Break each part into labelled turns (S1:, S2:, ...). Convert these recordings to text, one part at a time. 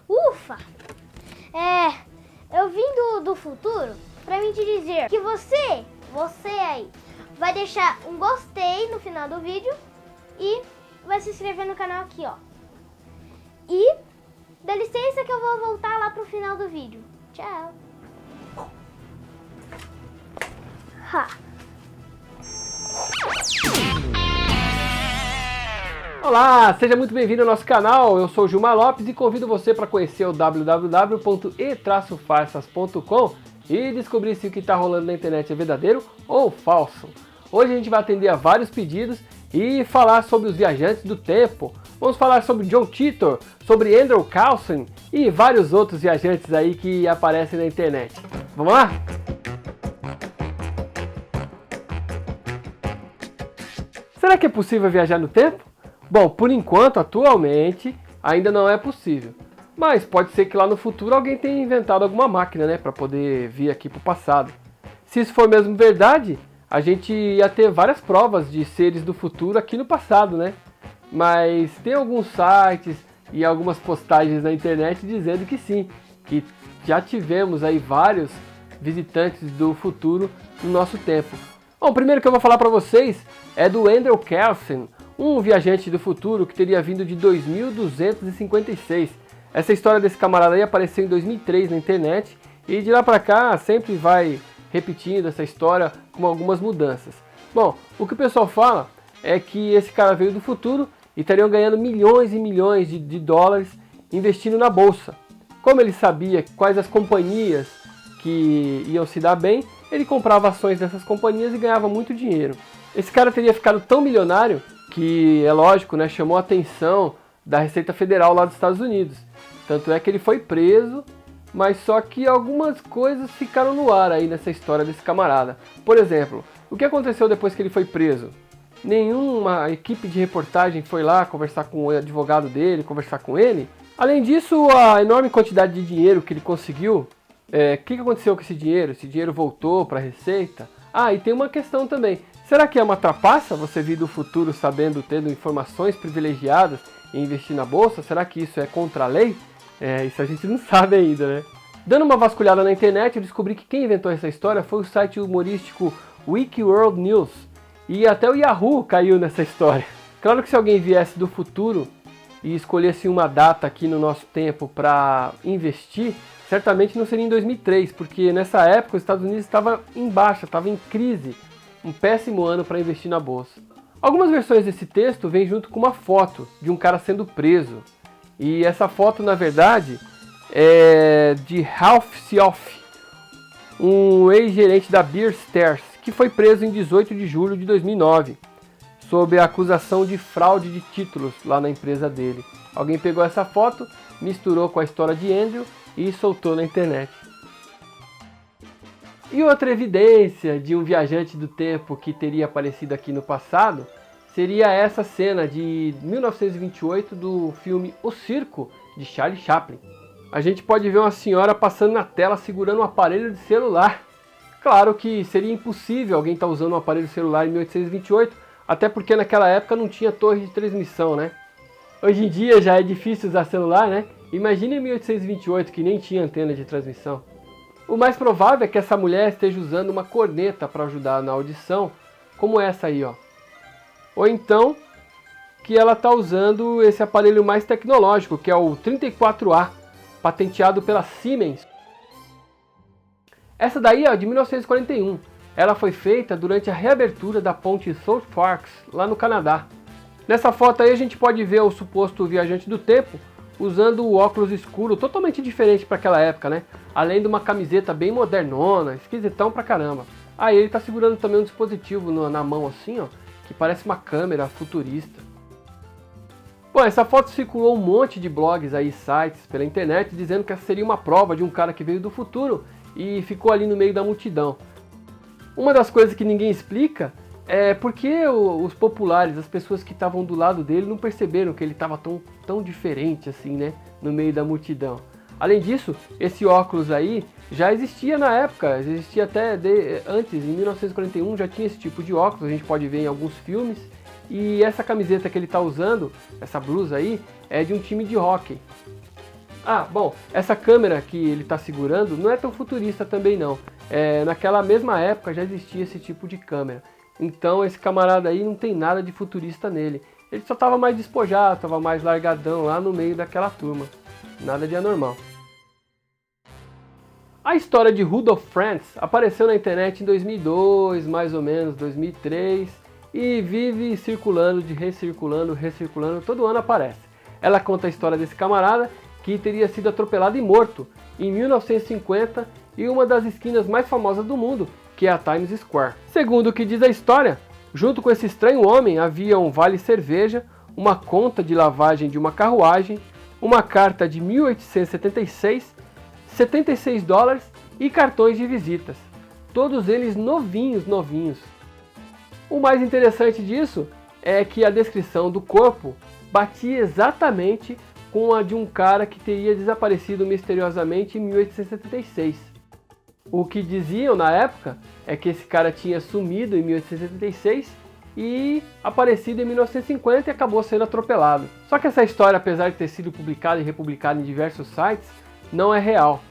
S1: Ufa! Eu vim do futuro pra me te dizer que você aí, vai deixar um gostei no final do vídeo e vai se inscrever no canal aqui, ó. E dá licença que eu vou voltar lá pro final do vídeo. Tchau! Ha.
S2: Olá, seja muito bem-vindo ao nosso canal, eu sou o Gilmar Lopes e convido você para conhecer o www.e-farsas.com e descobrir se o que está rolando na internet é verdadeiro ou falso. Hoje a gente vai atender a vários pedidos e falar sobre os viajantes do tempo. Vamos falar sobre John Titor, sobre Andrew Carlson e vários outros viajantes aí que aparecem na internet. Vamos lá? Será que é possível viajar no tempo? Bom, por enquanto, atualmente, ainda não é possível. Mas pode ser que lá no futuro alguém tenha inventado alguma máquina, né, para poder vir aqui para o passado. Se isso for mesmo verdade, a gente ia ter várias provas de seres do futuro aqui no passado, né? Mas tem alguns sites e algumas postagens na internet dizendo que sim, que já tivemos aí vários visitantes do futuro no nosso tempo. Bom, o primeiro que eu vou falar para vocês é do Andrew Carlson, um viajante do futuro que teria vindo de 2256. Essa história desse camarada aí apareceu em 2003 na internet e de lá pra cá sempre vai repetindo essa história com algumas mudanças. Bom, o que o pessoal fala é que esse cara veio do futuro e estariam ganhando milhões e milhões de dólares investindo na bolsa. Como ele sabia quais as companhias que iam se dar bem, ele comprava ações dessas companhias e ganhava muito dinheiro. Esse cara teria ficado tão milionário que, é lógico, né, chamou a atenção da Receita Federal lá dos Estados Unidos. Tanto é que ele foi preso, mas só que algumas coisas ficaram no ar aí nessa história desse camarada. Por exemplo, o que aconteceu depois que ele foi preso? Nenhuma equipe de reportagem foi lá conversar com o advogado dele, conversar com ele. Além disso, a enorme quantidade de dinheiro que ele conseguiu, o que aconteceu com esse dinheiro? Esse dinheiro voltou para a Receita? Ah, e tem uma questão também. Será que é uma trapaça você vir do futuro sabendo, tendo informações privilegiadas e investir na bolsa? Será que isso é contra a lei? Isso a gente não sabe ainda, né? Dando uma vasculhada na internet, eu descobri que quem inventou essa história foi o site humorístico Wikiworld News. E até o Yahoo caiu nessa história. Claro que se alguém viesse do futuro e escolhesse uma data aqui no nosso tempo para investir, certamente não seria em 2003, porque nessa época os Estados Unidos estava em baixa, estava em crise. Um péssimo ano para investir na bolsa. Algumas versões desse texto vêm junto com uma foto de um cara sendo preso. E essa foto, na verdade, é de Ralph Sioff, um ex-gerente da Bear Stearns, que foi preso em 18 de julho de 2009, sob a acusação de fraude de títulos lá na empresa dele. Alguém pegou essa foto, misturou com a história de Andrew e soltou na internet. E outra evidência de um viajante do tempo que teria aparecido aqui no passado seria essa cena de 1928 do filme O Circo, de Charlie Chaplin. A gente pode ver uma senhora passando na tela segurando um aparelho de celular. Claro que seria impossível alguém estar usando um aparelho celular em 1828, até porque naquela época não tinha torre de transmissão, né? Hoje em dia já é difícil usar celular, né? Imagina em 1828 que nem tinha antena de transmissão. O mais provável é que essa mulher esteja usando uma corneta para ajudar na audição, como essa aí, ó. Ou então que ela está usando esse aparelho mais tecnológico, que é o 34A, patenteado pela Siemens. Essa daí é de 1941. Ela foi feita durante a reabertura da ponte South Forks, lá no Canadá. Nessa foto aí a gente pode ver o suposto viajante do tempo usando o óculos escuro, totalmente diferente para aquela época, né? Além de uma camiseta bem modernona, esquisitão pra caramba. Aí ele tá segurando também um dispositivo na mão assim, ó, que parece uma câmera futurista. Bom, essa foto circulou um monte de blogs aí, sites pela internet, dizendo que essa seria uma prova de um cara que veio do futuro e ficou ali no meio da multidão. Uma das coisas que ninguém explica é porque os populares, as pessoas que estavam do lado dele, não perceberam que ele estava tão diferente assim, né, no meio da multidão. Além disso, esse óculos aí já existia na época, existia até antes, em 1941 já tinha esse tipo de óculos, a gente pode ver em alguns filmes. E essa camiseta que ele está usando, essa blusa aí, é de um time de hóquei. Ah, bom, essa câmera que ele está segurando não é tão futurista também não. Naquela mesma época já existia esse tipo de câmera. Então esse camarada aí não tem nada de futurista nele. Ele só estava mais despojado, estava mais largadão lá no meio daquela turma. Nada de anormal. A história de Rudolph Frantz apareceu na internet em 2002, mais ou menos, 2003, e vive circulando, recirculando, todo ano aparece. Ela conta a história desse camarada que teria sido atropelado e morto em 1950 em uma das esquinas mais famosas do mundo, que é a Times Square. Segundo o que diz a história, junto com esse estranho homem havia um vale cerveja, uma conta de lavagem de uma carruagem, uma carta de 1876, 76 dólares e cartões de visitas. Todos eles novinhos. O mais interessante disso é que a descrição do corpo batia exatamente com a de um cara que teria desaparecido misteriosamente em 1876. O que diziam na época é que esse cara tinha sumido em 1876 e aparecido em 1950 e acabou sendo atropelado. Só que essa história, apesar de ter sido publicada e republicada em diversos sites, não é real.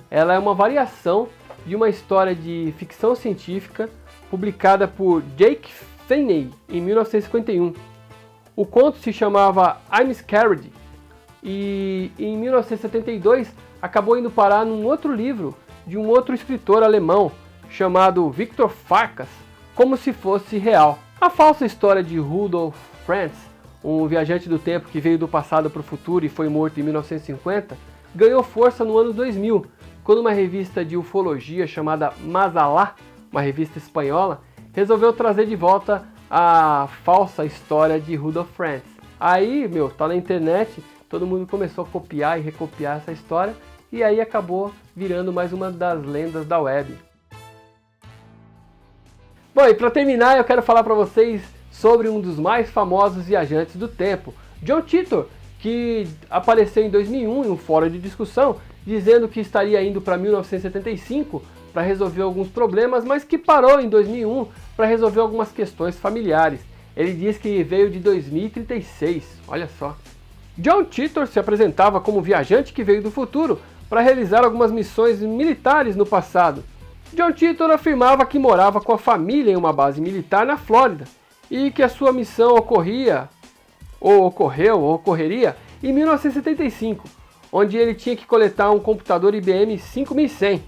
S2: Ela é uma variação de uma história de ficção científica publicada por Jake Feeney em 1951. O conto se chamava I'm Scared e em 1972 acabou indo parar num outro livro de um outro escritor alemão chamado Viktor Farkas, como se fosse real. A falsa história de Rudolph Frantz, um viajante do tempo que veio do passado para o futuro e foi morto em 1950, ganhou força no ano 2000, quando uma revista de ufologia chamada Masalá, uma revista espanhola, resolveu trazer de volta a falsa história de Rudolph Frantz. Aí, tá na internet, todo mundo começou a copiar e recopiar essa história, e aí acabou virando mais uma das lendas da web. Bom, e para terminar eu quero falar para vocês sobre um dos mais famosos viajantes do tempo, John Titor, que apareceu em 2001 em um fórum de discussão, dizendo que estaria indo para 1975 para resolver alguns problemas, mas que parou em 2001 para resolver algumas questões familiares. Ele diz que veio de 2036, olha só. John Titor se apresentava como viajante que veio do futuro para realizar algumas missões militares no passado. John Titor afirmava que morava com a família em uma base militar na Flórida e que a sua missão ocorreria em 1975, onde ele tinha que coletar um computador IBM 5100.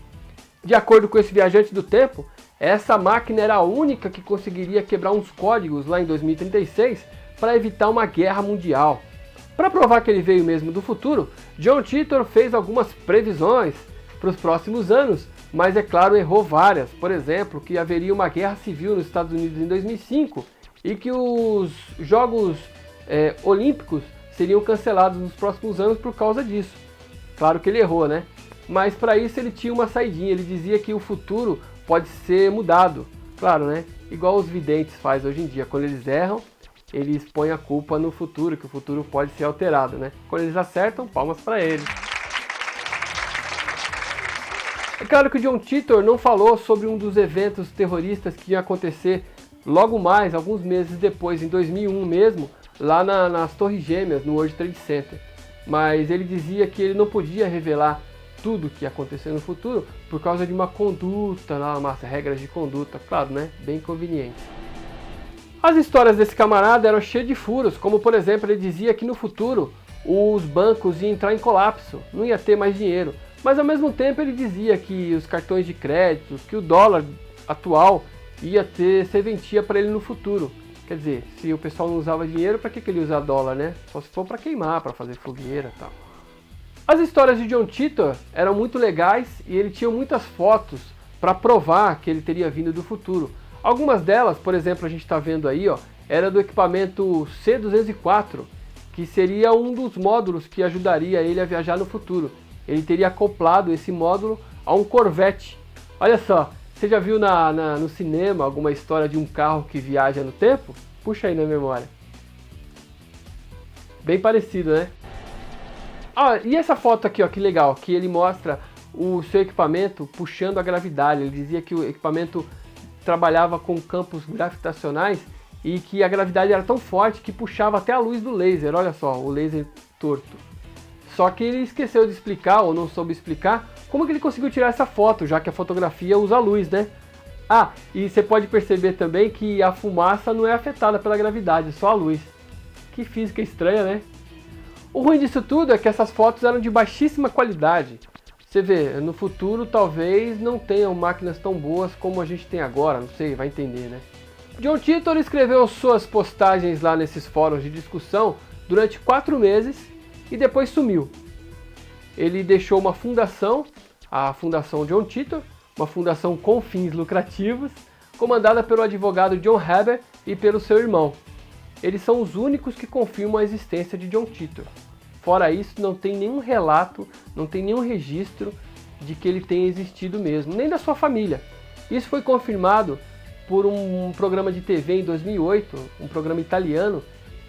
S2: De acordo com esse viajante do tempo, essa máquina era a única que conseguiria quebrar uns códigos lá em 2036 para evitar uma guerra mundial. Para provar que ele veio mesmo do futuro, John Titor fez algumas previsões para os próximos anos, mas é claro, errou várias. Por exemplo, que haveria uma guerra civil nos Estados Unidos em 2005 e que os Jogos Olímpicos seriam cancelados nos próximos anos por causa disso. Claro que ele errou, né? Mas para isso ele tinha uma saidinha, ele dizia que o futuro pode ser mudado. Claro, né? Igual os videntes fazem hoje em dia, quando eles erram, eles põem a culpa no futuro, que o futuro pode ser alterado, né? Quando eles acertam, palmas para eles. É claro que o John Titor não falou sobre um dos eventos terroristas que ia acontecer logo mais, alguns meses depois, em 2001 mesmo, lá nas Torres Gêmeas, no World Trade Center. Mas ele dizia que ele não podia revelar tudo o que ia acontecer no futuro por causa de uma conduta, umas regras de conduta, claro, né? Bem conveniente. As histórias desse camarada eram cheias de furos, como por exemplo, ele dizia que no futuro os bancos iam entrar em colapso, não ia ter mais dinheiro. Mas ao mesmo tempo ele dizia que os cartões de crédito, que o dólar atual ia ter serventia para ele no futuro. Quer dizer, se o pessoal não usava dinheiro, para que ele ia usar dólar, né? Só se for para queimar, para fazer fogueira e tal. As histórias de John Titor eram muito legais e ele tinha muitas fotos para provar que ele teria vindo do futuro. Algumas delas, por exemplo, a gente está vendo aí, era do equipamento C204, que seria um dos módulos que ajudaria ele a viajar no futuro. Ele teria acoplado esse módulo a um Corvette. Olha só, você já viu no cinema alguma história de um carro que viaja no tempo? Puxa aí na memória. Bem parecido, né? E essa foto aqui, que legal, que ele mostra o seu equipamento puxando a gravidade. Ele dizia que o equipamento trabalhava com campos gravitacionais e que a gravidade era tão forte que puxava até a luz do laser, olha só, o laser torto. Só que ele esqueceu de explicar, ou não soube explicar, como que ele conseguiu tirar essa foto, já que a fotografia usa luz, né? Ah, e você pode perceber também que a fumaça não é afetada pela gravidade, só a luz. Que física estranha, né? O ruim disso tudo é que essas fotos eram de baixíssima qualidade. Você vê, no futuro talvez não tenham máquinas tão boas como a gente tem agora, não sei, vai entender, né? John Titor escreveu suas postagens lá nesses fóruns de discussão durante 4 meses e depois sumiu. Ele deixou uma fundação, a Fundação John Titor, uma fundação com fins lucrativos, comandada pelo advogado John Haber e pelo seu irmão. Eles são os únicos que confirmam a existência de John Titor. Fora isso, não tem nenhum relato, não tem nenhum registro de que ele tenha existido mesmo, nem da sua família. Isso foi confirmado por um programa de TV em 2008, um programa italiano,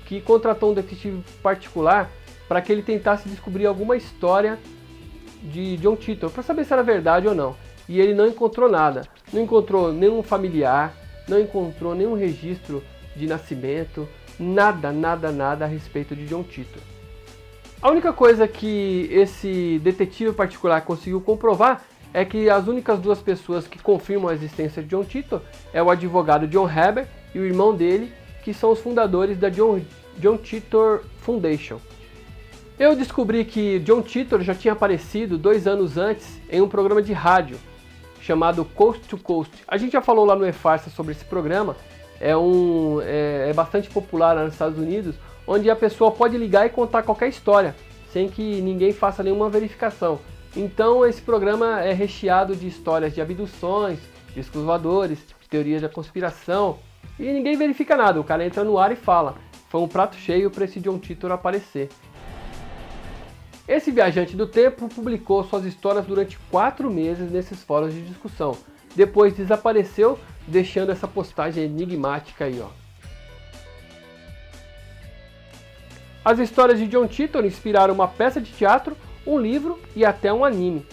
S2: que contratou um detetive particular para que ele tentasse descobrir alguma história de John Titor, para saber se era verdade ou não. E ele não encontrou nada, não encontrou nenhum familiar, não encontrou nenhum registro de nascimento, nada a respeito de John Titor. A única coisa que esse detetive particular conseguiu comprovar é que as únicas 2 pessoas que confirmam a existência de John Titor é o advogado John Haber e o irmão dele, que são os fundadores da John Titor Foundation. Eu descobri que John Titor já tinha aparecido 2 anos antes em um programa de rádio chamado Coast to Coast. A gente já falou lá no E-Farsa sobre esse programa, é bastante popular lá nos Estados Unidos, onde a pessoa pode ligar e contar qualquer história, sem que ninguém faça nenhuma verificação. Então esse programa é recheado de histórias de abduções, discos voadores, teorias da conspiração, e ninguém verifica nada, o cara entra no ar e fala. Foi um prato cheio para esse John Titor aparecer. Esse viajante do tempo publicou suas histórias durante 4 meses nesses fóruns de discussão. Depois desapareceu, deixando essa postagem enigmática aí, ó. As histórias de John Titor inspiraram uma peça de teatro, um livro e até um anime.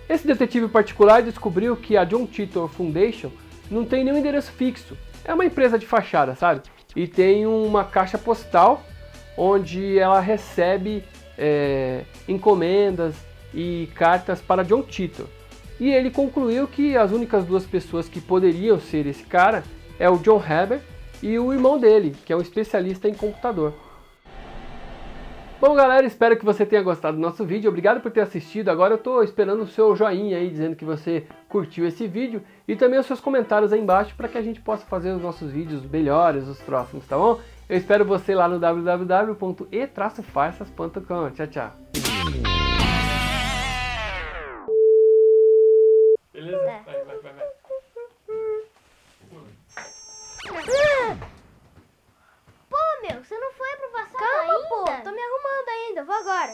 S2: Esse detetive particular descobriu que a John Titor Foundation não tem nenhum endereço fixo. É uma empresa de fachada, sabe? E tem uma caixa postal onde ela recebe encomendas e cartas para John Titor. E ele concluiu que as únicas 2 pessoas que poderiam ser esse cara é o John Haber e o irmão dele, que é um especialista em computador. Bom, galera, espero que você tenha gostado do nosso vídeo. Obrigado por ter assistido. Agora eu estou esperando o seu joinha aí, dizendo que você curtiu esse vídeo. E também os seus comentários aí embaixo para que a gente possa fazer os nossos vídeos melhores, os próximos, tá bom? Eu espero você lá no www.e-farsas.com. Tchau, tchau. Beleza? Vai.
S1: Pô, meu, você não foi pro passado ainda? Calma, pô, tô me arrumando ainda, vou agora.